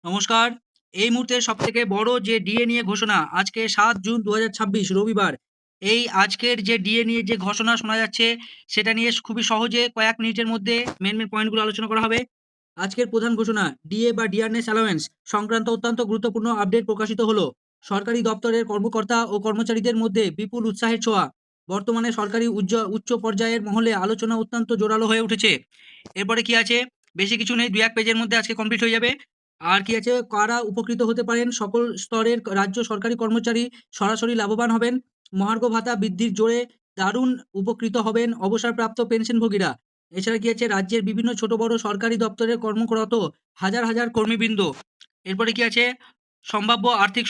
নমস্কার। এই মুহূর্তের সবথেকে বড় যে ডিএ নিয়ে ঘোষণা আজকে ৭ জুন ২০২৬ রবিবার। এই আজকের যে ডিএ নিয়ে যে ঘোষণা শোনা যাচ্ছে সেটা নিয়ে খুবই সহজে কয়েক মিনিটের মধ্যে মেন পয়েন্টগুলো আলোচনা করা হবে। আজকের প্রধান ঘোষণা ডিএ বা ডিয়ারনেস অ্যালাওয়েন্স সংক্রান্ত অত্যন্ত গুরুত্বপূর্ণ আপডেট প্রকাশিত হলো। সরকারি দপ্তরের কর্মকর্তা ও কর্মচারীদের মধ্যে বিপুল উৎসাহের ছোঁয়া। বর্তমানে সরকারি উচ্চ পর্যায়ের মহলে আলোচনা অত্যন্ত জোরালো হয়ে উঠেছে। এরপরে কি আছে? বেশি কিছু নেই, ২-১ পেজের মধ্যে আজকে কমপ্লিট হয়ে যাবে। আর কি আছে? কারা উপকৃত হতে পারেন? সকল স্তরের রাজ্য সরকারি কর্মচারী সরাসরি লাভবান হবেন। মহার্ঘ ভাতা বৃদ্ধির জোরে দারুণ উপকৃত হবেন অবসরপ্রাপ্ত পেনশনভোগীরা। এছাড়া কি আছে? রাজ্যের বিভিন্ন ছোট বড় সরকারি দপ্তরে কর্মরত হাজার হাজার কর্মীবৃন্দ। এরপরে কি আছে? সম্ভাব্য আর্থিক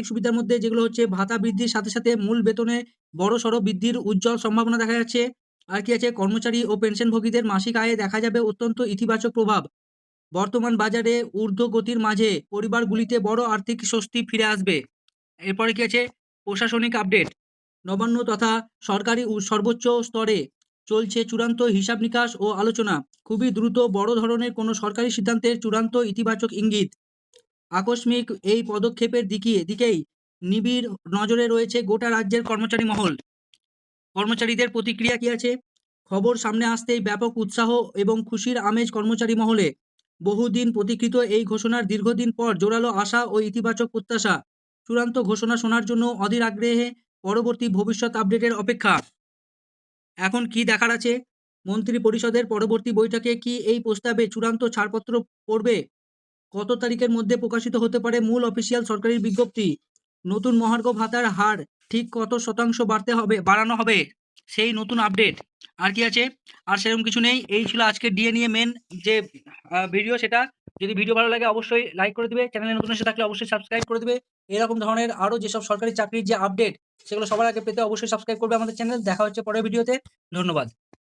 সুবিধার মধ্যে যেগুলো হচ্ছে ভাতা বৃদ্ধির সাথে সাথে মূল বেতনে বড়সড় বৃদ্ধির উজ্জ্বল সম্ভাবনা দেখা যাচ্ছে। আর কি আছে? কর্মচারী ও পেনশনভোগীদের মাসিক আয়ে দেখা যাবে অত্যন্ত ইতিবাচক প্রভাব। বর্তমান বাজারে ঊর্ধ্বগতির মাঝে পরিবারগুলিতে বড় আর্থিক স্বস্তি ফিরে আসবে। এরপরে কি আছে? প্রশাসনিক আপডেট। নবান্ন তথা সরকারি সর্বোচ্চ স্তরে চলছে চূড়ান্ত হিসাব নিকাশ ও আলোচনা। খুবই দ্রুত বড় ধরনের কোনো সরকারি সিদ্ধান্তের চূড়ান্ত ইতিবাচক ইঙ্গিত। আকস্মিক এই পদক্ষেপের দিকেই নিবিড় নজরে রয়েছে গোটা রাজ্যের কর্মচারী মহল। কর্মচারীদের প্রতিক্রিয়া কি আছে? খবর সামনে আসতেই ব্যাপক উৎসাহ এবং খুশির আমেজ কর্মচারী মহলে। বহুদিন প্রতীক্ষিত এই ঘোষণার দীর্ঘদিন পর জোরালো আশা ও ইতিবাচক প্রত্যাশা। চূড়ান্ত ঘোষণা শোনার জন্য অধীর আগ্রহে পরবর্তী ভবিষ্যৎ আপডেটের অপেক্ষা। এখন কি দেখার আছে? মন্ত্রী পরিষদের পরবর্তী বৈঠকে কি এই প্রস্তাবে চূড়ান্ত ছাড়পত্র পড়বে? কত তারিখের মধ্যে প্রকাশিত হতে পারে মূল অফিসিয়াল সরকারি বিজ্ঞপ্তি? নতুন মহার্ঘ ভাতার হার ঠিক কত শতাংশ বাড়ানো হবে? সেই নতুন আপডেট। আর কি আছে? আর সেরকম কিছু নেই। এই ছিল আজকের ডিএ নিয়ে মেন যে ভিডিও সেটা। যদি ভিডিও ভালো লাগে অবশ্যই লাইক করে দিবে। চ্যানেলে নতুন এসে থাকলে অবশ্যই সাবস্ক্রাইব করে দিবে। এরকম ধরনের আরও যেসব সরকারি চাকরির যে আপডেট সেগুলো সবার আগে পেতে অবশ্যই সাবস্ক্রাইব করবে আমাদের চ্যানেল। দেখা হচ্ছে পরের ভিডিওতে। ধন্যবাদ।